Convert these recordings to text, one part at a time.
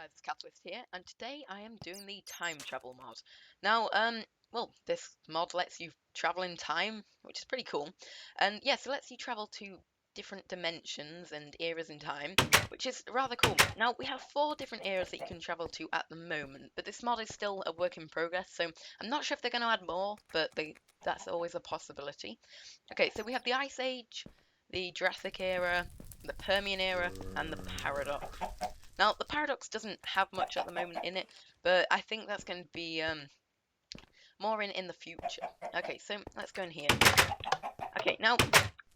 guys, it's Catalyst here, and today I am doing the time travel mod. Now, well, this mod lets you travel in time, which is pretty cool. And yes, it lets you travel to different dimensions and eras in time, which is rather cool. Now, we have 4 different eras that you can travel to at the moment, but this mod is still a work in progress, so I'm not sure if they're going to add more, but that's always a possibility. Okay, so we have the Ice Age, the Jurassic era, the Permian era, and the Paradox. Now, the Paradox doesn't have much at the moment in it, but I think that's going to be more in the future. Okay, so let's go in here. Okay, now,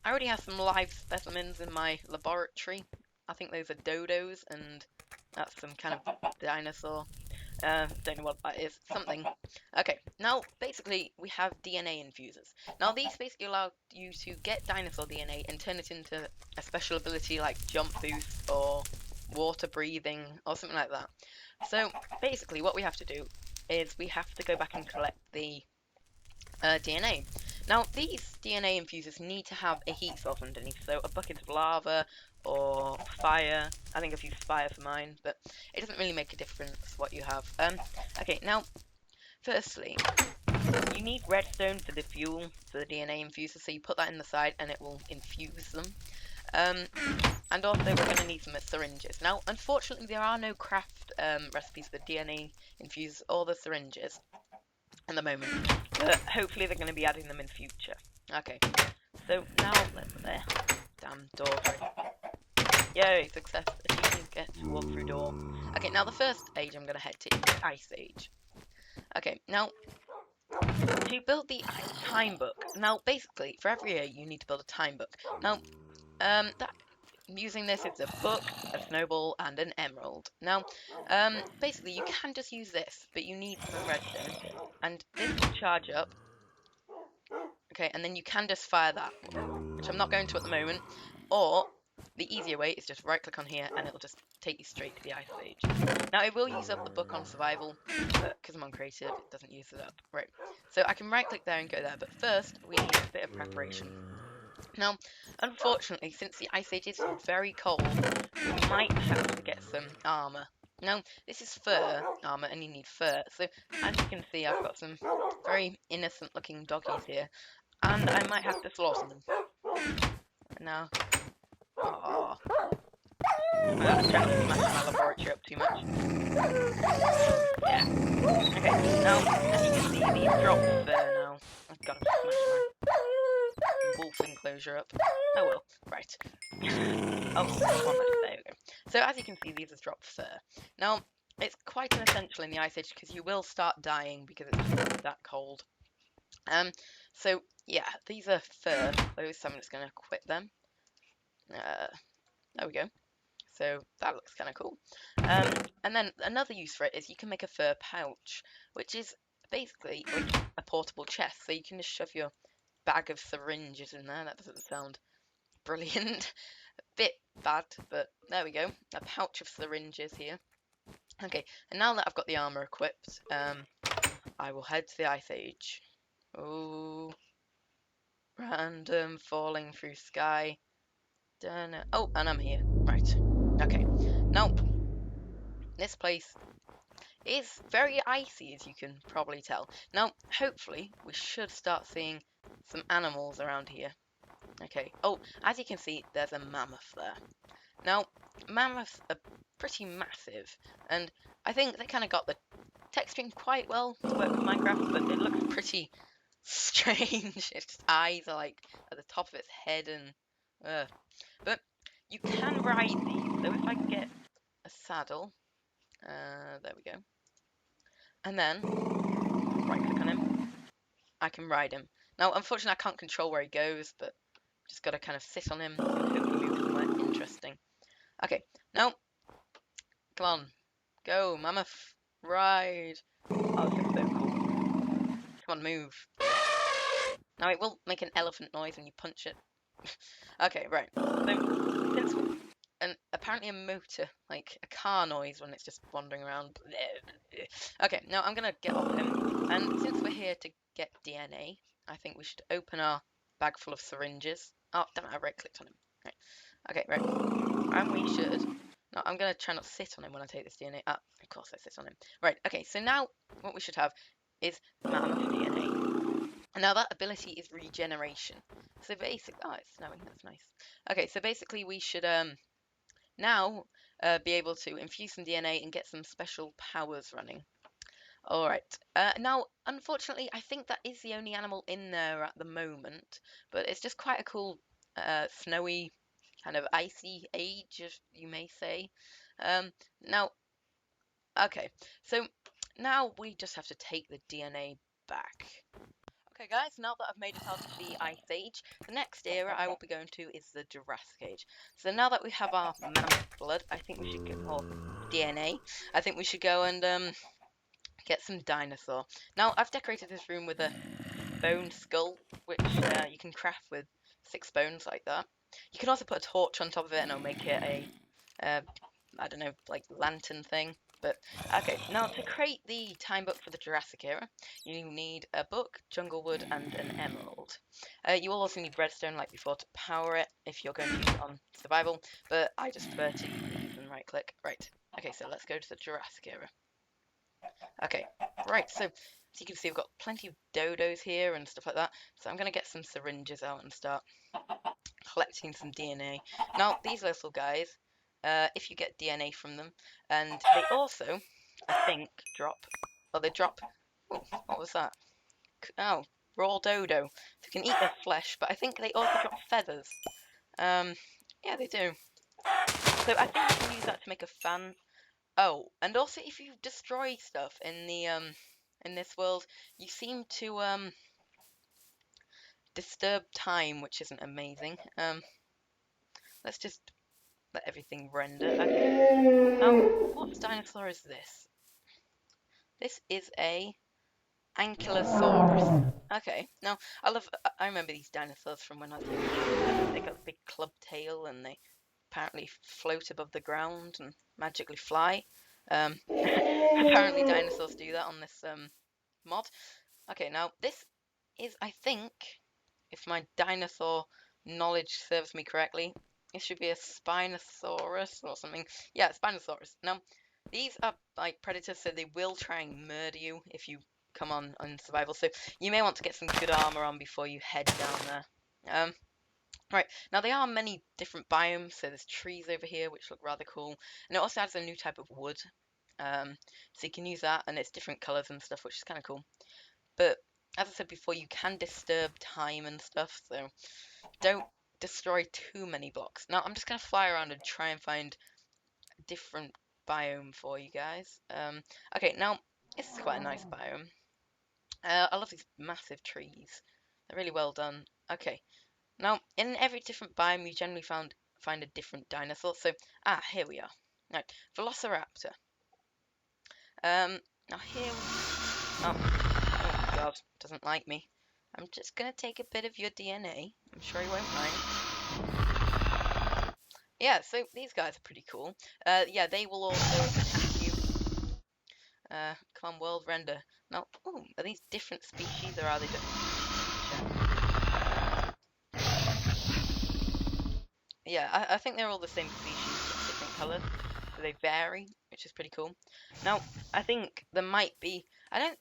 I already have some live specimens in my laboratory. I think those are dodos, and that's some kind of dinosaur. Don't know what that is. Something. Okay, now, basically, we have DNA infusers. Now, these basically allow you to get dinosaur DNA and turn it into a special ability like jump boost or water breathing or something like that. So basically what we have to do is we have to go back and collect the DNA. Now these DNA infusers need to have a heat source underneath, so a bucket of lava or fire. I think I've used fire for mine, but it doesn't really make a difference what you have. Okay, now firstly, you need redstone for the fuel for the DNA infuser, so you put that in the side and it will infuse them. And also we're going to need some syringes. Now, unfortunately, there are no craft recipes for DNA infusers or the syringes at the moment, but hopefully they're going to be adding them in future. Okay, so now let's there. Damn door. Yay, success! Achievement get to walk through door. Okay, now the first age I'm going to head to is Ice Age. Okay, now to build the time book. Now, basically, for every year you need to build a time book. Now, that using this, it's a book, a snowball, and an emerald. Now, basically, you can just use this, but you need some redstone, and this will charge up. Okay, and then you can just fire that, which I'm not going to at the moment. Or the easier way is just right-click on here, and it'll just take you straight to the Ice Age. Now, it will use up the book on survival, but because I'm on creative, it doesn't use it up. Right, so I can right-click there and go there, but first we need a bit of preparation. Now, unfortunately, since the Ice Age is very cold, we might have to get some armor. Now, this is fur armor, and you need fur. So, as you can see, I've got some very innocent-looking doggies here, and I might have to slaughter them. Now, aww. I'm definitely messing my laboratory up too much. Yeah. Okay, now, as you can see, these drop fur now. I've got to smash my wolf enclosure up. Oh well, right. Oh, one left. There we go. So as you can see, these are drop fur. Now, it's quite an essential in the Ice Age because you will start dying because it's that cold. So yeah, these are fur clothes, so I'm just going to equip them. There we go. So that looks kind of cool. And then another use for it is you can make a fur pouch, which is basically like a portable chest. So you can just shove your bag of syringes in there. That doesn't sound brilliant. A bit bad, but there we go. A pouch of syringes here. Okay, and now that I've got the armor equipped, I will head to the Ice Age. Oh, random falling through sky. Oh, and I'm here. Right. Okay. Now, this place is very icy, as you can probably tell. Now, hopefully, we should start seeing some animals around here. Okay. Oh, as you can see, there's a mammoth there. Now, mammoths are pretty massive, and I think they kind of got the texturing quite well to work with Minecraft, but it looks pretty strange. Its eyes are like at the top of its head, and but you can ride these. So if I get a saddle, there we go, and then right click on him, I can ride him. Now, unfortunately, I can't control where he goes, but just got to kind of sit on him and hopefully move somewhere interesting. Okay, now, come on, go, mammoth, ride. Oh, this is so cool. Come on, move. Now, it will make an elephant noise when you punch it. Okay, right. So, since apparently a motor, like a car noise when it's just wandering around. Okay, now I'm gonna get off him, and since we're here to get DNA, I think we should open our bag full of syringes. Oh, damn it, I right-clicked on him. Right. Okay, right. And we should No, I'm gonna try not to sit on him when I take this DNA. Ah, of course I sit on him. Right, okay, so now what we should have is mammoth DNA. And now that ability is regeneration. So basically, oh, it's snowing, that's nice. Okay, so basically we should now be able to infuse some DNA and get some special powers running. All right. Now, unfortunately, I think that is the only animal in there at the moment, but it's just quite a cool, snowy, kind of icy age, if you may say. Now, okay, so now we just have to take the DNA back. Okay, guys, now that I've made it out of the Ice Age, the next era I will be going to is the Jurassic Age. So now that we have our mammoth blood, I think we should get more DNA. I think we should go and get some dinosaur. Now, I've decorated this room with a bone skull, which you can craft with 6 bones like that. You can also put a torch on top of it and it'll make it a, I don't know, like lantern thing. But okay, now to create the time book for the Jurassic era, you need a book, jungle wood, and an emerald. You will also need redstone like before to power it if you're going to use it on survival, but I just prefer to use these and right click. Right, okay, so let's go to the Jurassic era. Okay, right, so as you can see, we've got plenty of dodos here and stuff like that. So I'm going to get some syringes out and start collecting some DNA. Now, these little guys, if you get DNA from them, and they also, I think, drop, oh, they drop, oh, what was that? Oh, raw dodo. So you can eat their flesh, but I think they also drop feathers. Yeah, they do. So I think you can use that to make a fan. Oh, and also if you destroy stuff in this world, you seem to disturb time, which isn't amazing. Let's just let everything render. Okay. Now, what dinosaur is this? This is a Ankylosaurus. Okay. Now, I remember these dinosaurs from when I was a kid. They got a big club tail and they apparently float above the ground and magically fly. Apparently dinosaurs do that on this mod. Okay, now this is, I think, if my dinosaur knowledge serves me correctly, it should be a Spinosaurus or something. Yeah, Spinosaurus. Now, these are like predators, so they will try and murder you if you come on survival. So you may want to get some good armor on before you head down there. Right, now there are many different biomes, so there's trees over here which look rather cool, and it also adds a new type of wood. So you can use that, and it's different colors and stuff, which is kind of cool. But as I said before, you can disturb time and stuff, so don't destroy too many blocks. Now I'm just gonna fly around and try and find a different biome for you guys. Okay, now this is quite a nice biome. I love these massive trees. They're really well done. Okay, now in every different biome, you generally find a different dinosaur. So here we are. Right, Velociraptor. Now here. Oh God, doesn't like me. I'm just gonna take a bit of your DNA. I'm sure he won't mind. Yeah, so these guys are pretty cool. Yeah, they will also attack you. Come on, world render. Now, ooh, are these different species or are they just? Yeah, I think they're all the same species, just different colours. So they vary, which is pretty cool. Now, I think there might be. I don't.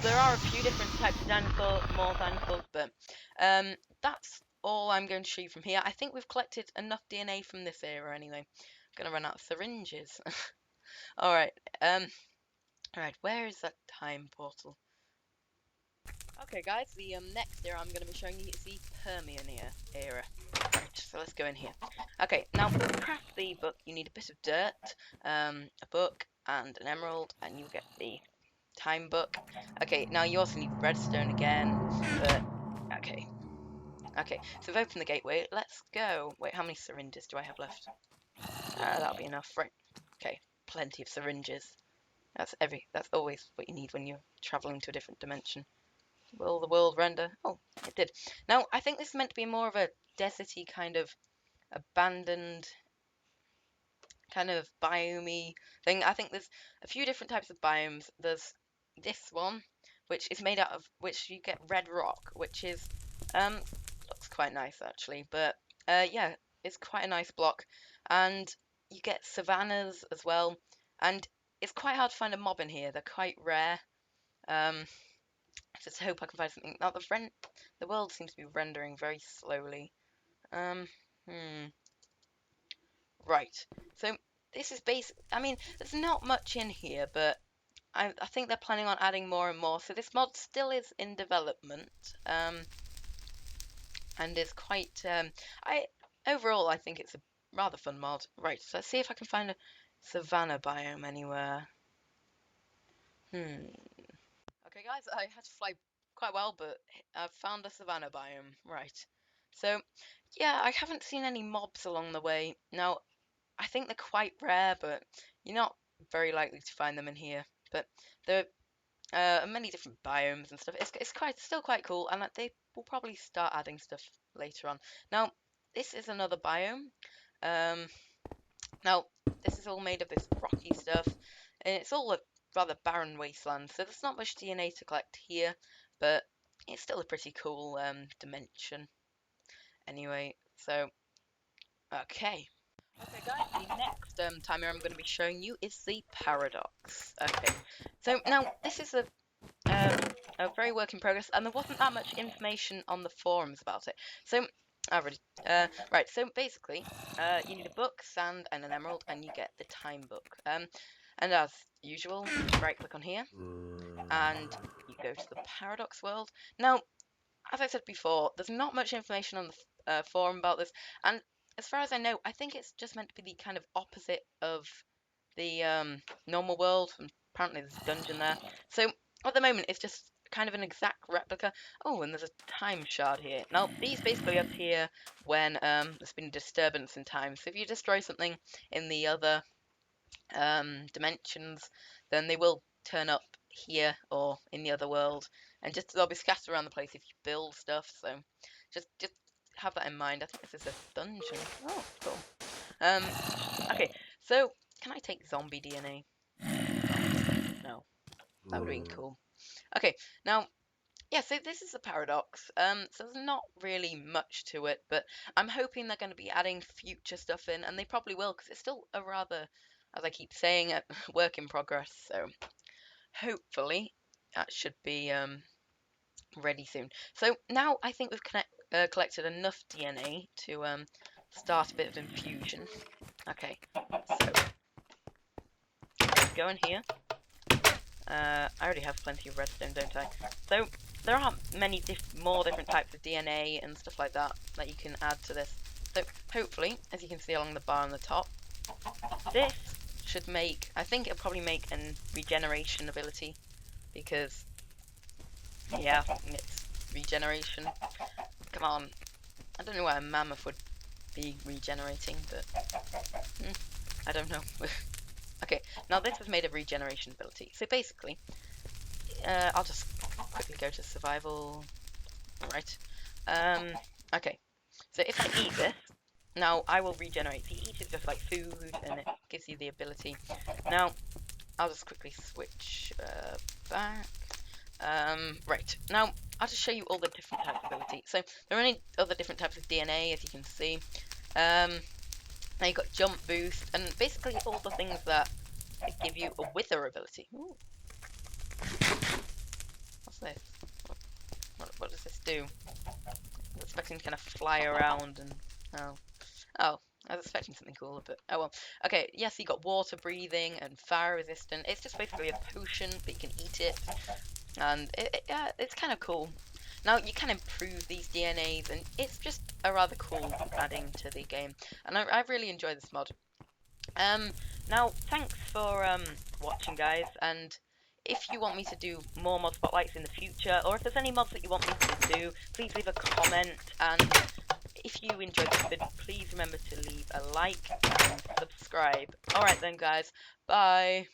There are a few different types of more dinosaurs, but that's all I'm going to show you from here. I think we've collected enough DNA from this era anyway. I'm gonna run out of syringes. All right. All right. Where is that time portal? Okay, guys. The next era I'm going to be showing you is the Permian era. Right. So let's go in here. Okay. Now to craft the book, you need a bit of dirt, a book, and an emerald, and you get the time book. Okay, now you also need redstone again, but okay. Okay, so we've opened the gateway. Let's go. Wait, how many syringes do I have left? That'll be enough, right? Okay, plenty of syringes. That's always what you need when you're traveling to a different dimension. Will the world render? Oh, it did. Now, I think this is meant to be more of a deserty kind of abandoned kind of biome thing. I think there's a few different types of biomes. There's this one, which is made out of which you get red rock, which is looks quite nice actually. But yeah, it's quite a nice block. And you get savannas as well, and it's quite hard to find a mob in here. They're quite rare. I just hope I can find something. Now the world seems to be rendering very slowly. Um, hmm. Right. So this is basic. I mean, there's not much in here, but I think they're planning on adding more and more. So this mod still is in development, and is quite. I overall I think it's a rather fun mod. Right. So let's see if I can find a savanna biome anywhere. Hmm. Okay, guys, I had to fly quite well, but I've found a savanna biome. Right. So, yeah, I haven't seen any mobs along the way. Now, I think they're quite rare, but you're not very likely to find them in here. But there are many different biomes and stuff. It's quite still quite cool, and they will probably start adding stuff later on. Now, this is another biome. Um, Now, this is all made of this rocky stuff, and it's all a rather barren wasteland, so there's not much DNA to collect here, but it's still a pretty cool dimension. Anyway, so, okay. Okay, guys, the next timer I'm going to be showing you is the paradox. Okay, so now this is a very work in progress, and there wasn't that much information on the forums about it. So, already, right. So basically, you need a book, sand, and an emerald, and you get the time book. And as usual, right click on here, and you go to the paradox world. Now, as I said before, there's not much information on the forum about this, and as far as I know, I think it's just meant to be the kind of opposite of the normal world. And apparently, there's a dungeon there. So at the moment, it's just kind of an exact replica. Oh, and there's a time shard here. Now, these basically appear when there's been a disturbance in time. So if you destroy something in the other dimensions, then they will turn up here or in the other world, and just they'll be scattered around the place if you build stuff. So just have that in mind. I think this is a dungeon. Oh, cool. Um, okay, so can I take zombie DNA? No, that would have been cool. Okay, now, yeah, so this is a paradox. So there's not really much to it, but I'm hoping they're going to be adding future stuff in, and they probably will, because it's still a rather, as I keep saying, a work in progress. So hopefully that should be ready soon. So now I think we've collected enough DNA to start a bit of infusion. Okay, so go in here. I already have plenty of redstone, don't I? So there are many more different types of DNA and stuff like that that you can add to this. So hopefully, as you can see along the bar on the top, this should make, I think it'll probably make a regeneration ability, because, yeah, it's regeneration. Come on. I don't know why a mammoth would be regenerating, but I don't know. Okay, now this is made of regeneration ability. So basically, I'll just quickly go to survival. Alright. Okay. So if I eat this, now I will regenerate. So you eat it just like food, and it gives you the ability. Now, I'll just quickly switch back. Right. Now, I'll just show you all the different types of ability. So there are many other different types of DNA, as you can see. Now you've got jump boost, and basically all the things that give you a wither ability. Ooh. What's this? What does this do? I was expecting to kind of fly around and... Oh, I was expecting something cooler, but oh well. Okay, yes, you got water breathing and fire resistant. It's just basically a potion, but you can eat it. And it's kind of cool. Now, you can improve these DNAs, and it's just a rather cool adding to the game. And I really enjoy this mod. Now, thanks for watching, guys, and if you want me to do more mod spotlights in the future, or if there's any mods that you want me to do, please leave a comment, and if you enjoyed this video, please remember to leave a like and subscribe. Alright then, guys, bye!